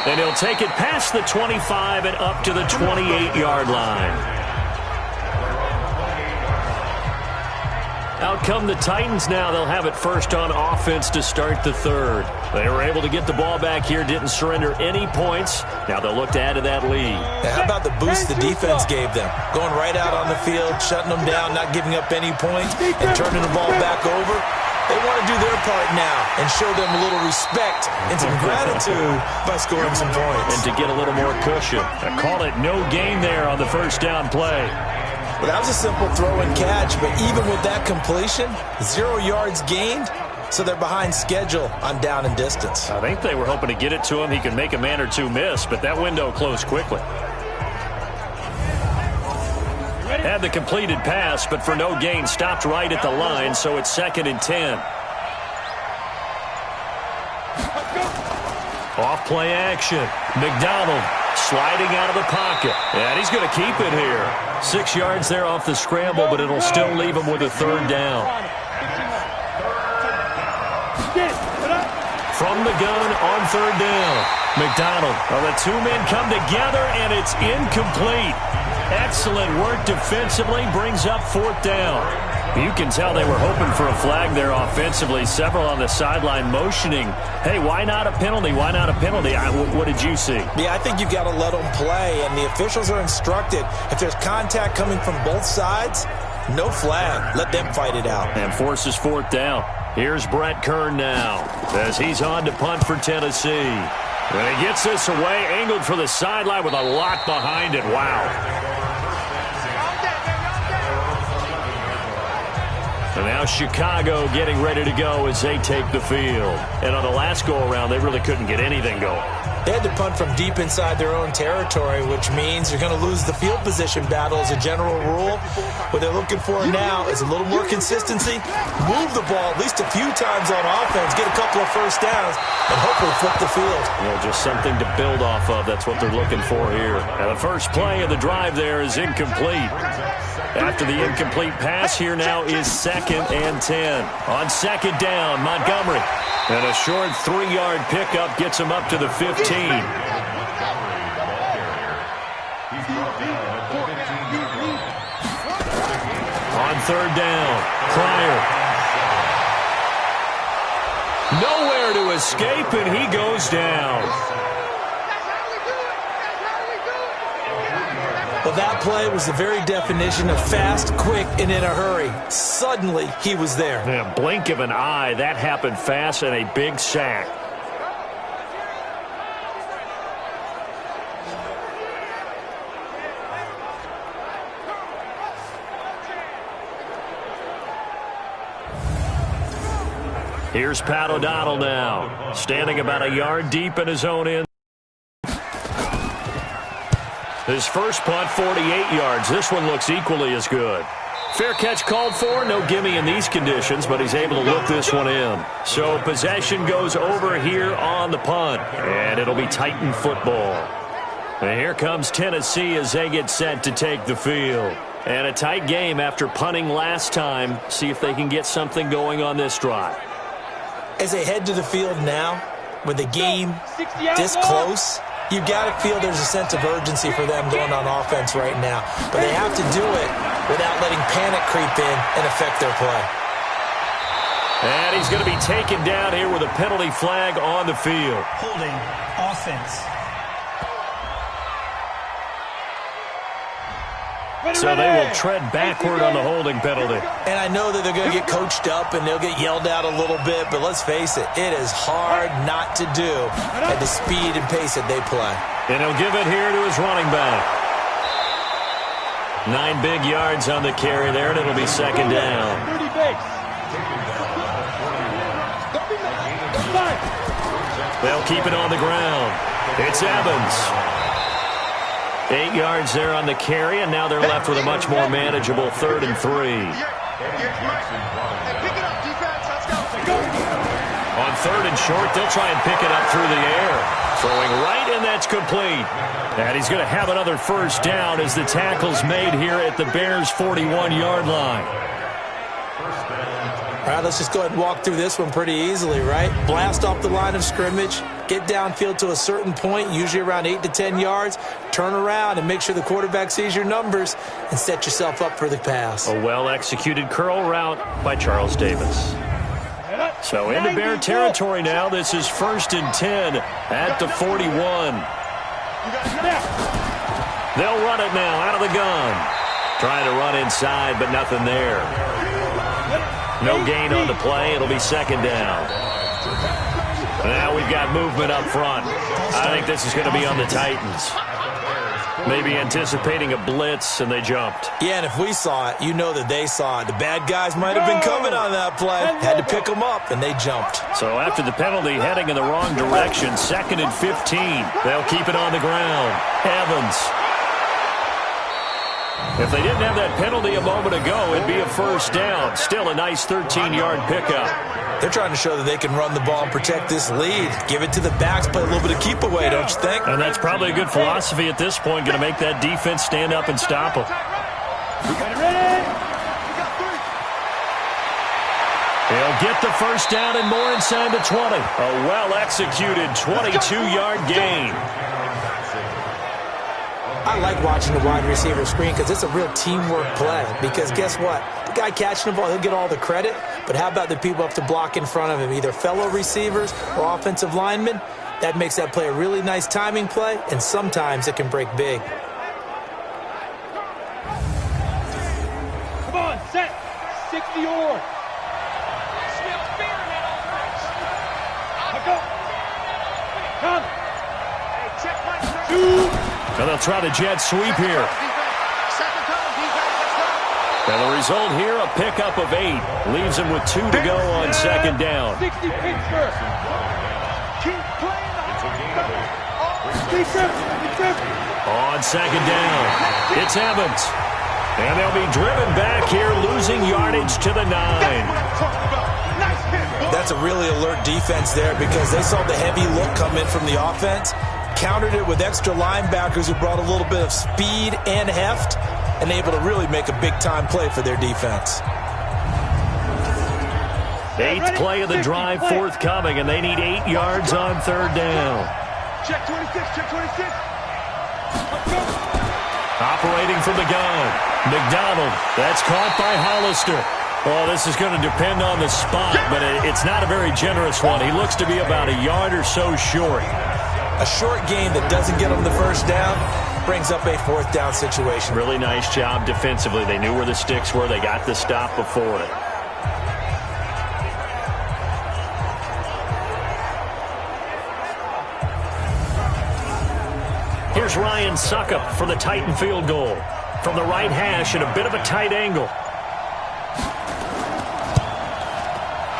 And he'll take it past the 25 and up to the 28-yard line. Out come the Titans now. They'll have it first on offense to start the third. They were able to get the ball back here, didn't surrender any points. Now they'll look to add to that lead. Now, how about the boost the defense gave them? Going right out on the field, shutting them down, not giving up any points, and turning the ball back over. They want to do their part now and show them a little respect and some gratitude by scoring some points. And to get a little more cushion. I call it no gain there on the first down play. Well, that was a simple throw and catch, but even with that completion, 0 yards gained, so they're behind schedule on down and distance. I think they were hoping to get it to him. He could make a man or two miss, but that window closed quickly. Had the completed pass, but for no gain, stopped right at the line, so it's 2nd and 10. Off play action. McDonald sliding out of the pocket. And he's going to keep it here. 6 yards there off the scramble, but it'll still leave him with a third down. From the gun on third down. McDonald. Well, the two men come together, and it's incomplete. Excellent work defensively. Brings up fourth down. You can tell they were hoping for a flag there offensively. Several on the sideline motioning, hey, why not a penalty? Why not a penalty? What did you see? Yeah, I think you've got to let them play, and the officials are instructed. If there's contact coming from both sides, no flag. Let them fight it out. And forces fourth down. Here's Brett Kern now as he's on to punt for Tennessee. And he gets this away, angled for the sideline with a lot behind it. Wow. And now Chicago getting ready to go as they take the field. And on the last go-around, they really couldn't get anything going. They had to punt from deep inside their own territory, which means you're going to lose the field position battle as a general rule. What they're looking for now is a little more consistency, move the ball at least a few times on offense, get a couple of first downs, and hopefully flip the field. Well, just something to build off of. That's what they're looking for here. And the first play of the drive there is incomplete. After the incomplete pass, here now is 2nd and 10. On second down, Montgomery. And a short 3-yard pickup gets him up to the 15. On third down, Pryor. Nowhere to escape, and he goes down. Well, that play was the very definition of fast, quick, and in a hurry. Suddenly, he was there. In a blink of an eye, that happened fast, and a big sack. Here's Pat O'Donnell now, standing about a yard deep in his own end. His first punt, 48 yards. This one looks equally as good. Fair catch called for. No gimme in these conditions, but he's able to look this one in. So possession goes over here on the punt, and it'll be Titan football. And here comes Tennessee as they get set to take the field. And a tight game after punting last time. See if they can get something going on this drive. As they head to the field now, with the game this close, you've got to feel there's a sense of urgency for them going on offense right now. But they have to do it without letting panic creep in and affect their play. And he's going to be taken down here with a penalty flag on the field. Holding offense. So they will tread backward on the holding penalty. And I know that they're going to get coached up and they'll get yelled out a little bit, but let's face it, it is hard not to do at the speed and pace that they play. And he'll give it here to his running back. 9 big yards on the carry there, and it'll be second down. They'll keep it on the ground. It's Evans. 8 yards there on the carry, and now they're left with a much more manageable 3rd and 3. On 3rd and short, they'll try and pick it up through the air. Throwing right, and that's complete. And he's going to have another first down as the tackle's made here at the Bears' 41-yard line. All right, let's just go ahead and walk through this one pretty easily, right? Blast off the line of scrimmage, get downfield to a certain point, usually around 8 to 10 yards, turn around and make sure the quarterback sees your numbers and set yourself up for the pass. A well-executed curl route by Charles Davis. So into Bear territory now. This is 1st and 10 at the 41. They'll run it now out of the gun. Trying to run inside, but nothing there. No gain on the play. It'll be second down. Now we've got movement up front. I think this is going to be on the Titans. Maybe anticipating a blitz, and they jumped. Yeah, and if we saw it, you know that they saw it. The bad guys might have been coming on that play. Had to pick them up, and they jumped. So after the penalty, heading in the wrong direction, 2nd and 15. They'll keep it on the ground. Evans. If they didn't have that penalty a moment ago, it'd be a first down. Still a nice 13-yard pickup. They're trying to show that they can run the ball and protect this lead. Give it to the backs, play a little bit of keep away, don't you think? And that's probably a good philosophy at this point, going to make that defense stand up and stop them. He'll get the first down and more inside the 20. A well-executed 22-yard gain. I like watching the wide receiver screen because it's a real teamwork play. Because guess what? The guy catching the ball, he'll get all the credit. But how about the people up to block in front of him, either fellow receivers or offensive linemen? That makes that play a really nice timing play, and sometimes it can break big. Come on, set. 60 or. Go. Come. And they'll try the jet sweep here. And the result here, a pickup of 8. Leaves him with 2 to go on second down. 60 Pittsburgh. Keep playing On second down, it's Evans. And they'll be driven back here, losing yardage to the 9. That's a really alert defense there because they saw the heavy look come in from the offense, countered it with extra linebackers who brought a little bit of speed and heft, and able to really make a big-time play for their defense. 8th play of the drive forthcoming, and they need 8 yards on third down. Check 26, check 26. Operating from the gun, McDonald. That's caught by Hollister. Well, this is going to depend on the spot, but it's not a very generous one. He looks to be about a yard or so short. A short gain that doesn't get them the first down brings up a 4th down situation. Really nice job defensively. They knew where the sticks were. They got the stop before it. Here's Ryan Suckup for the Titan field goal. From the right hash at a bit of a tight angle.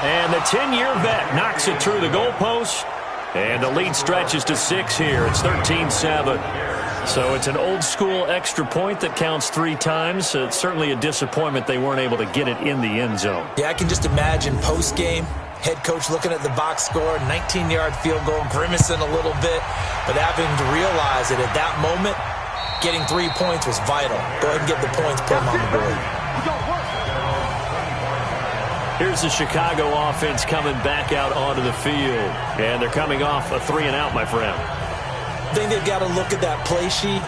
And the 10-year vet knocks it through the goalpost. And the lead stretches to 6 here. It's 13-7. So it's an old-school extra point that counts 3 times. It's certainly a disappointment they weren't able to get it in the end zone. Yeah, I can just imagine post-game, head coach looking at the box score, 19-yard field goal, grimacing a little bit, but having to realize that at that moment, getting 3 points was vital. Go ahead and get the points, put them on the board. Here's the Chicago offense coming back out onto the field. And they're coming off a 3-and-out, my friend. I think they've got to look at that play sheet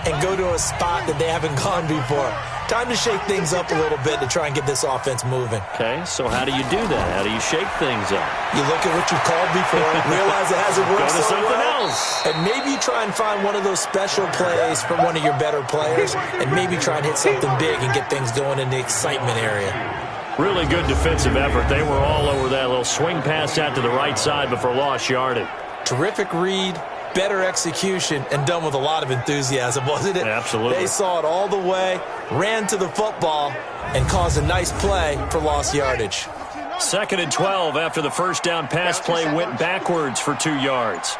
and go to a spot that they haven't gone before. Time to shake things up a little bit to try and get this offense moving. Okay, so how do you do that? How do you shake things up? You look at what you've called before, realize it hasn't worked Go to so something well, else. and maybe try and find one of those special plays from one of your better players, and maybe try and hit something big and get things going in the excitement area. Really good defensive effort. They were all over that little swing pass out to the right side before lost yardage. Terrific read, better execution, and done with a lot of enthusiasm, wasn't it? Absolutely. They saw it all the way, ran to the football, and caused a nice play for lost yardage. 2nd and 12 after the first down pass play went backwards for 2 yards.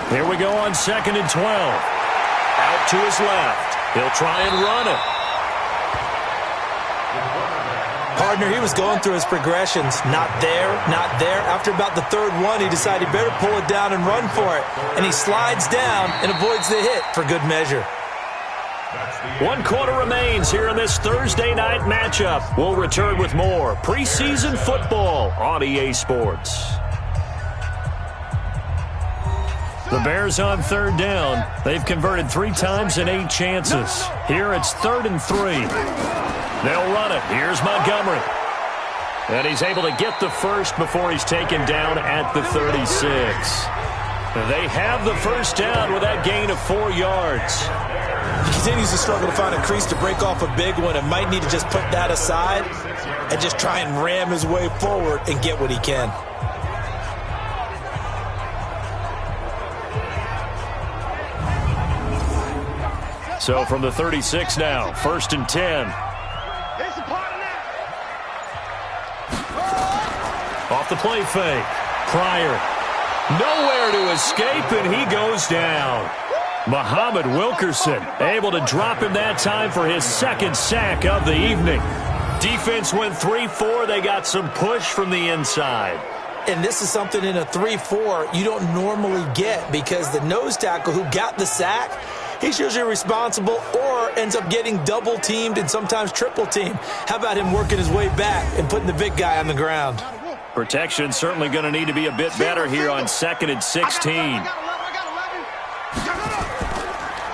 Here we go on 2nd and 12. Out to his left. He'll try and run it. Partner, he was going through his progressions. Not there, not there. After about the 3rd one, he decided he better pull it down and run for it. And he slides down and avoids the hit for good measure. 1 quarter remains here in this Thursday night matchup. We'll return with more preseason football on EA Sports. The Bears on 3rd down. They've converted 3 times in 8 chances. Here it's 3rd and 3. They'll run it. Here's Montgomery. And he's able to get the first before he's taken down at the 36. They have the first down with that gain of 4 yards. He continues to struggle to find a crease to break off a big one and might need to just put that aside and just try and ram his way forward and get what he can. So from the 36 now, 1st and 10. Off the play fake. Pryor. Nowhere to escape, and he goes down. Muhammad Wilkerson able to drop him that time for his 2nd sack of the evening. Defense went 3-4. They got some push from the inside. And this is something in a 3-4 you don't normally get because the nose tackle who got the sack, he's usually responsible or ends up getting double-teamed and sometimes triple-teamed. How about him working his way back and putting the big guy on the ground? Protection certainly going to need to be a bit better here on 2nd and 16.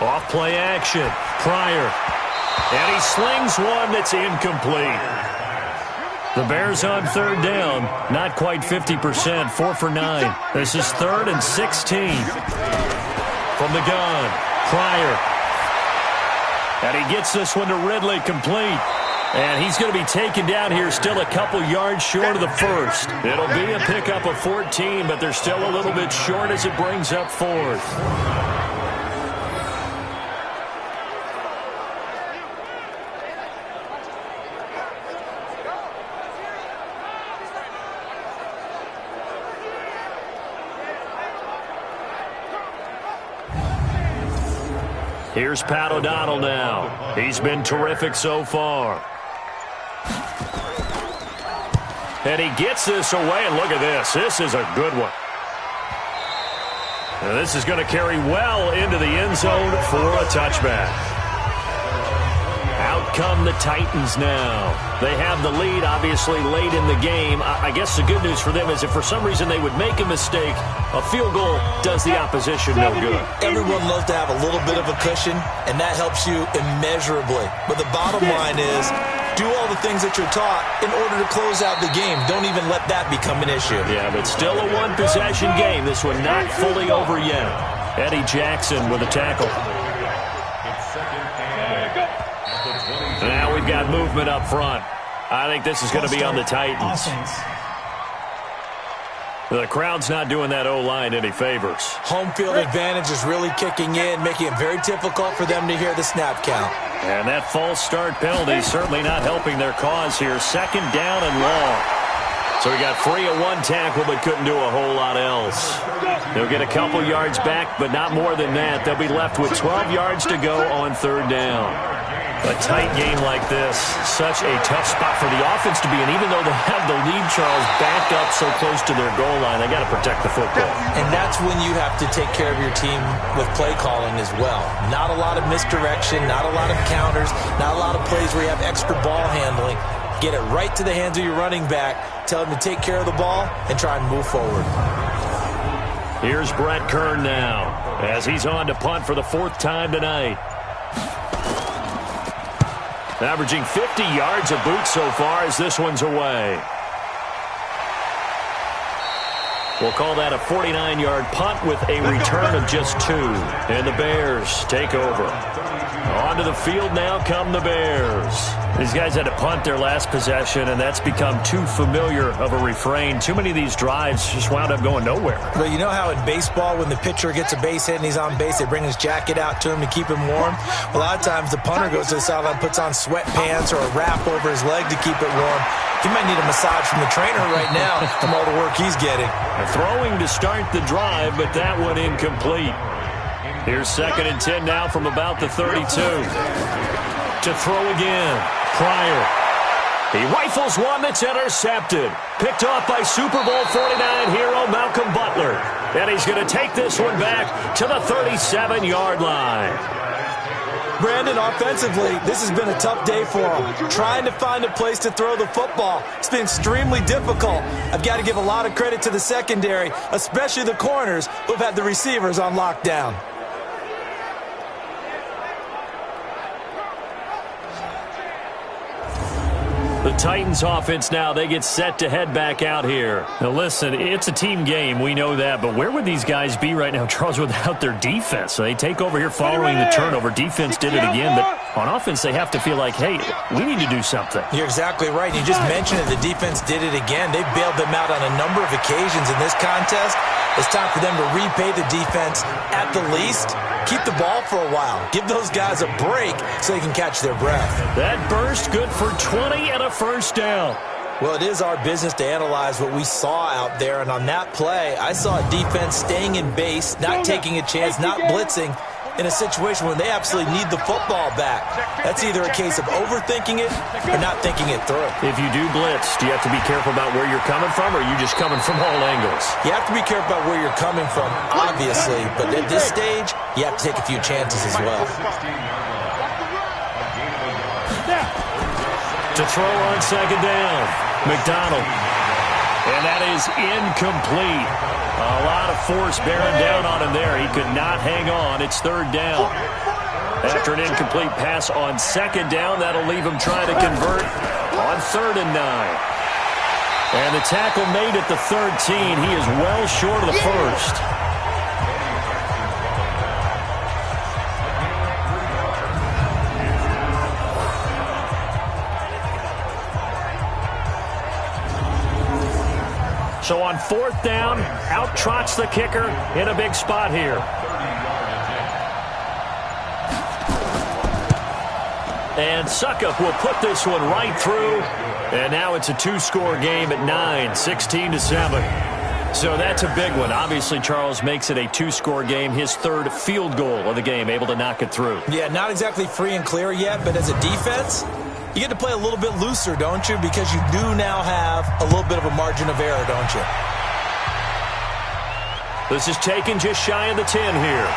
Off play action. Pryor. And he slings one that's incomplete. The Bears on 3rd down. Not quite 50%. 4 for 9. This is 3rd and 16. From the gun. Pryor. And he gets this one to Ridley complete. And he's going to be taken down here still a couple yards short of the first. It'll be a pickup of 14, but they're still a little bit short as it brings up 4th. Here's Pat O'Donnell now. He's been terrific so far. And he gets this away, and look at this. This is a good one. And this is going to carry well into the end zone for a touchback. Out come the Titans now. They have the lead, obviously, late in the game. I guess the good news for them is if for some reason they would make a mistake, a field goal does the opposition no good. Everyone loves to have a little bit of a cushion, and that helps you immeasurably. But the bottom line is, do all the things that you're taught in order to close out the game. Don't even let that become an issue. Yeah, but still a one-possession game. This one not fully over yet. Eddie Jackson with a tackle. Now we've got movement up front. I think this is going to be on the Titans. The crowd's not doing that O-line any favors. Home field advantage is really kicking in, making it very difficult for them to hear the snap count. And that false start penalty certainly not helping their cause here. 2nd down and long. So he got free of one tackle but couldn't do a whole lot else. They'll get a couple yards back, but not more than that. They'll be left with 12 yards to go on third down. A tight game like this, such a tough spot for the offense to be in. Even though they have the lead, Charles, backed up so close to their goal line, they got to protect the football. And that's when you have to take care of your team with play calling as well. Not a lot of misdirection, not a lot of counters, not a lot of plays where you have extra ball handling. Get it right to the hands of your running back. Tell him to take care of the ball and try and move forward. Here's Brett Kern now as he's on to punt for the 4th time tonight. Averaging 50 yards a boot so far as this one's away. We'll call that a 49-yard punt with a return of just 2. And the Bears take over. Onto the field now come the Bears. These guys had to punt their last possession, and that's become too familiar of a refrain. Too many of these drives just wound up going nowhere. Well, you know how in baseball when the pitcher gets a base hit and he's on base, they bring his jacket out to him to keep him warm? A lot of times the punter goes to the sideline, puts on sweatpants or a wrap over his leg to keep it warm. He might need a massage from the trainer right now from all the work he's getting. Throwing to start the drive, but that one incomplete. Here's 2nd and 10 now from about the 32. To throw again. Pryor. He rifles one that's intercepted. Picked off by Super Bowl 49 hero Malcolm Butler. And he's going to take this one back to the 37-yard line. Brandon, offensively, this has been a tough day for him. Trying to find a place to throw the football. It's been extremely difficult. I've got to give a lot of credit to the secondary, especially the corners who've had the receivers on lockdown. The Titans offense now, they get set to head back out here. Now listen, it's a team game, we know that, but where would these guys be right now, Charles, without their defense? So they take over here following the turnover. Defense did it again, but on offense they have to feel like, hey, we need to do something. You're exactly right. You just mentioned it. The defense did it again. They bailed them out on a number of occasions in this contest. It's time for them to repay the defense at the least. Keep the ball for a while. Give those guys a break so they can catch their breath. That burst good for 20 and a first down. Well, it is our business to analyze what we saw out there, and on that play, I saw a defense staying in base, not taking a chance, not blitzing, in a situation where they absolutely need the football back. That's either a case of overthinking it or not thinking it through. If you do blitz, do you have to be careful about where you're coming from, or are you just coming from all angles? You have to be careful about where you're coming from, obviously, but at this stage, you have to take a few chances as well. To throw on 2nd down, McDonald. And that is incomplete. A lot of force bearing down on him there. He could not hang on. It's 3rd down. After an incomplete pass on 2nd down, that'll leave him trying to convert on 3rd and 9. And the tackle made at the 13. He is well short of the first. So on 4th down, out trots the kicker in a big spot here. And Suckup will put this one right through. And now it's a 2-score game at 9, 16-7. So that's a big one. Obviously, Charles makes it a 2-score game. His 3rd field goal of the game, able to knock it through. Yeah, not exactly free and clear yet, but as a defense, you get to play a little bit looser, don't you? Because you do now have a little bit of a margin of error, don't you? This is taken just shy of the 10 here.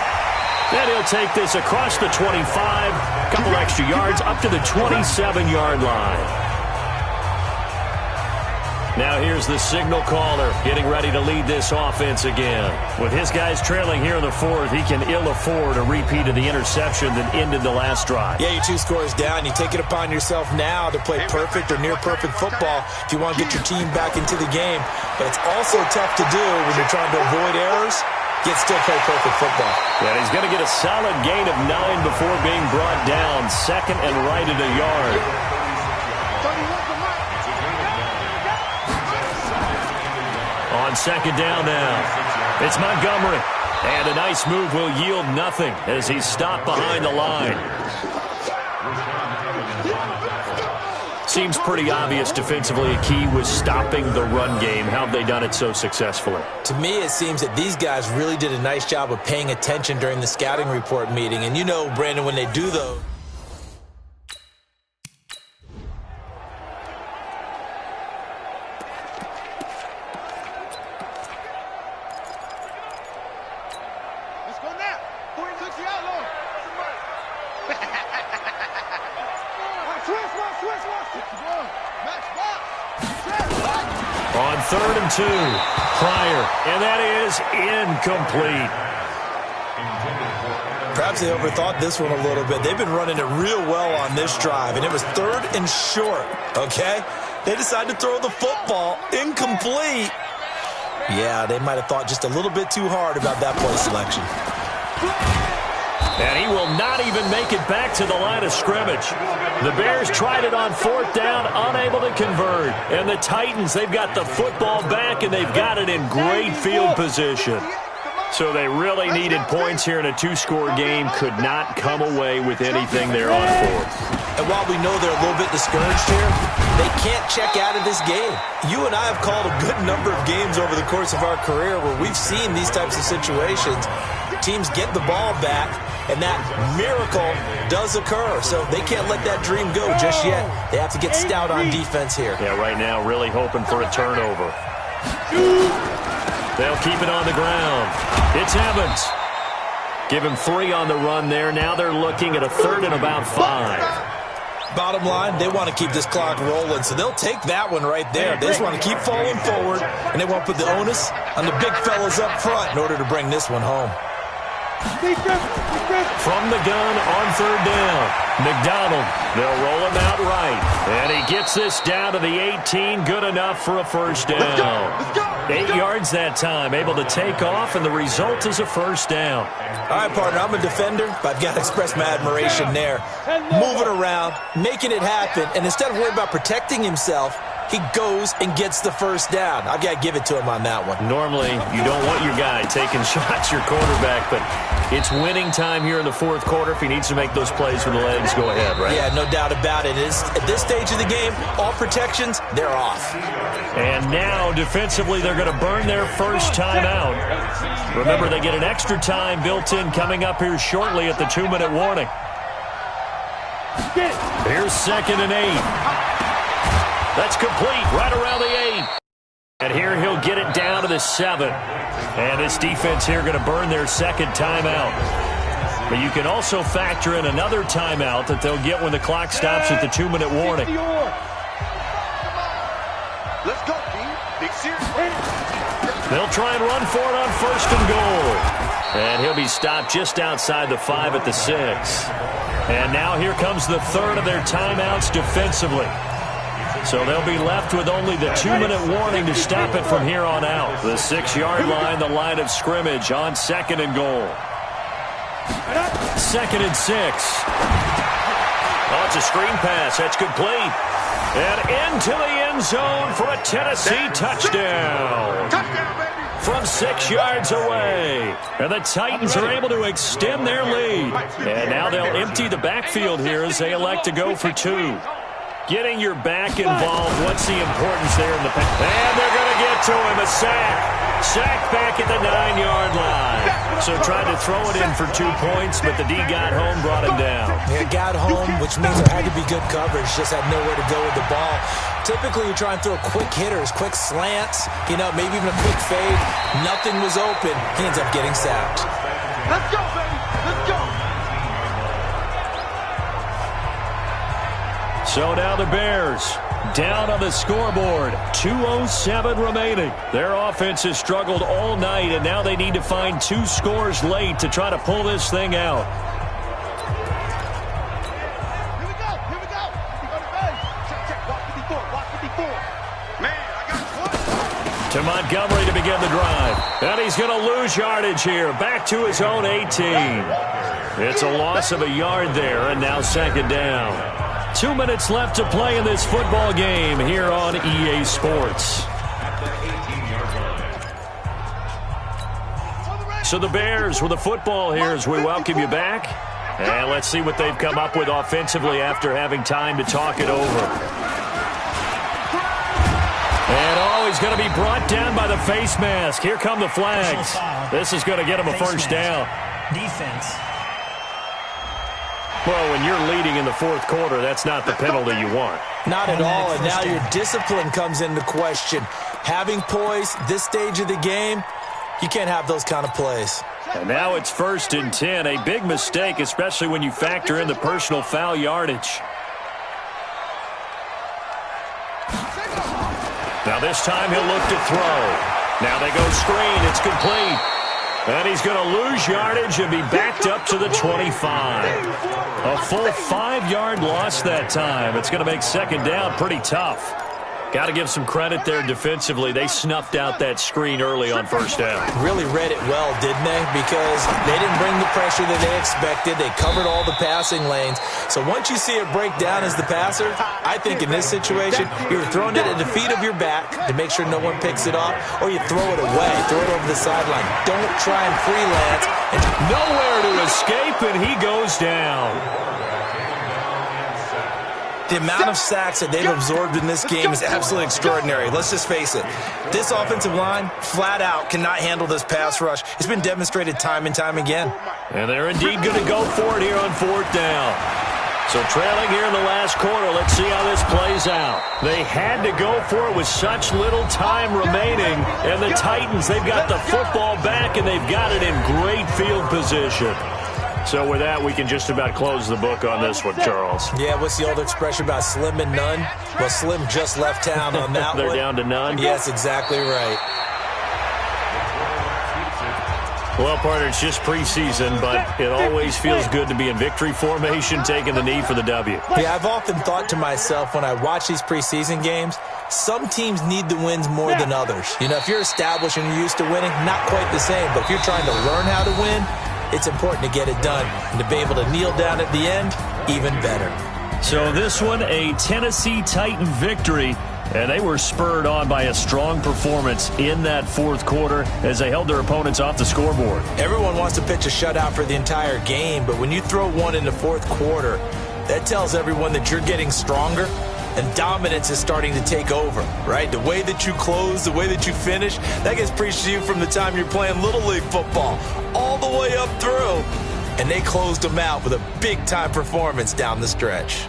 And he'll take this across the 25, a couple extra yards, up to the 27-yard line. Now here's the signal caller getting ready to lead this offense again. With his guys trailing here in the 4th, he can ill afford a repeat of the interception that ended the last drive. Yeah, you're 2 scores down. You take it upon yourself now to play perfect or near-perfect football if you want to get your team back into the game. But it's also tough to do when you're trying to avoid errors, yet still play perfect football. Yeah, he's going to get a solid gain of 9 before being brought down. 2nd and right at a yard. On 2nd down now, it's Montgomery. And a nice move will yield nothing as he's stopped behind the line. seems pretty obvious defensively. A key was stopping the run game. How have they done it so successfully? To me, it seems that these guys really did a nice job of paying attention during the scouting report meeting. And you know, Brandon, when they do those... On 3rd and 2, Pryor, and that is incomplete. Perhaps they overthought this one a little bit. They've been running it real well on this drive, and it was 3rd and short, okay? They decided to throw the football incomplete. Yeah, they might have thought just a little bit too hard about that play selection. And he will not even make it back to the line of scrimmage. The Bears tried it on 4th down, unable to convert. And the Titans, they've got the football back, and they've got it in great field position. So they really needed points here in a 2-score game. Could not come away with anything there on 4th. And while we know they're a little bit discouraged here, they can't check out of this game. You and I have called a good number of games over the course of our career where we've seen these types of situations. Teams get the ball back, and that miracle does occur. So they can't let that dream go just yet. They have to get stout on defense here. Yeah, right now really hoping for a turnover. They'll keep it on the ground. It's Evans. Give him 3 on the run there. Now they're looking at a 3rd and about 5. Bottom line, they want to keep this clock rolling, so they'll take that one right there. They just want to keep falling forward, and they want to put the onus on the big fellas up front in order to bring this one home. From the gun on 3rd down, McDonald. They'll roll him out right. And he gets this down to the 18. Good enough for a 1st down. 8 yards that time. Able to take off, and the result is a 1st down. All right, partner, I'm a defender, but I've got to express my admiration there. Moving around, making it happen, and instead of worrying about protecting himself, he goes and gets the 1st down. I've got to give it to him on that one. Normally, you don't want your guy taking shots, your quarterback, but it's winning time here in the 4th quarter. If he needs to make those plays with the legs, go ahead, right? Yeah, no doubt about it. At this stage of the game, all protections, they're off. And now, defensively, they're going to burn their first timeout. Remember, they get an extra time built in coming up here shortly at the 2-minute warning. Here's 2nd and 8. That's complete right around the 8. And here he'll get it down to the 7. And this defense here going to burn their 2nd timeout. But you can also factor in another timeout that they'll get when the clock stops at the 2-minute warning. Let's go, team. Big series. They'll try and run for it on 1st and goal. And he'll be stopped just outside the 5 at the 6. And now here comes the 3rd of their timeouts defensively. So they'll be left with only the 2-minute warning to stop it from here on out. The 6-yard line, the line of scrimmage on 2nd and goal. 2nd and 6. Oh, it's a screen pass. That's complete. And into the end zone for a Tennessee touchdown. From 6 yards away. And the Titans are able to extend their lead. And now they'll empty the backfield here as they elect to go for 2. Getting your back involved, what's the importance there in the pass? And they're going to get to him, a sack. Sack back at the 9-yard line. So tried to throw it in for 2 points, but the D got home, brought him down. Yeah, got home, which means there had to be good coverage. Just had nowhere to go with the ball. Typically, you try and throw quick hitters, quick slants, maybe even a quick fade. Nothing was open. He ends up getting sacked. Let's go, baby. Let's go. So now the Bears down on the scoreboard. 2:07 remaining. Their offense has struggled all night, and now they need to find 2 scores late to try to pull this thing out. Here we go. Here we go. We go to base. Check. Walk 54. Walk 54. Man, I got 1. To Montgomery to begin the drive. And he's going to lose yardage here. Back to his own 18. It's a loss of a yard there, and now 2nd down. 2 minutes left to play in this football game here on EA Sports. So the Bears with the football here as we welcome you back. And let's see what they've come up with offensively after having time to talk it over. And, he's going to be brought down by the face mask. Here come the flags. This is going to get him a first down. Defense. Well, when you're leading in the fourth quarter, that's not the penalty you want. Not at all, and now your discipline comes into question. Having poise, this stage of the game, you can't have those kind of plays. And now it's 1st and 10. A big mistake, especially when you factor in the personal foul yardage. Now this time he'll look to throw. Now they go screen. It's complete. And he's going to lose yardage and be backed up to the 25. A full 5-yard loss that time. It's going to make second down pretty tough. Got to give some credit there defensively. They snuffed out that screen early on first down. Really read it well, didn't they? Because they didn't bring the pressure that they expected. They covered all the passing lanes. So once you see it break down as the passer, I think in this situation, you're throwing it at the feet of your back to make sure no one picks it off, or you throw it away, throw it over the sideline. Don't try and freelance. Nowhere to escape, and he goes down. The amount of sacks that they've absorbed in this game is absolutely extraordinary. Let's just face it. This offensive line, flat out, cannot handle this pass rush. It's been demonstrated time and time again. And they're indeed going to go for it here on 4th down. So trailing here in the last quarter, let's see how this plays out. They had to go for it with such little time remaining. And the Titans, they've got the football back, and they've got it in great field position. So with that, we can just about close the book on this one, Charles. Yeah, what's the old expression about slim and none? Well, Slim just left town on that They're one. down to none? Yes, exactly right. Well, partner, it's just preseason, but it always feels good to be in victory formation, taking the knee for the W. Yeah, I've often thought to myself when I watch these preseason games, some teams need the wins more than others. You know, if you're established and you're used to winning, not quite the same. But if you're trying to learn how to win, it's important to get it done. And to be able to kneel down at the end, even better. So this one, a Tennessee Titan victory. And they were spurred on by a strong performance in that fourth quarter as they held their opponents off the scoreboard. Everyone wants to pitch a shutout for the entire game, but when you throw one in the fourth quarter, that tells everyone that you're getting stronger and dominance is starting to take over, right? The way that you close, the way that you finish, that gets preached to you from the time you're playing Little League football all the way up through. And they closed them out with a big-time performance down the stretch.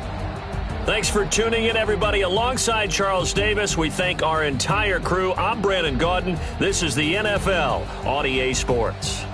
Thanks for tuning in, everybody. Alongside Charles Davis, we thank our entire crew. I'm Brandon Gaudin. This is the NFL on EA Sports.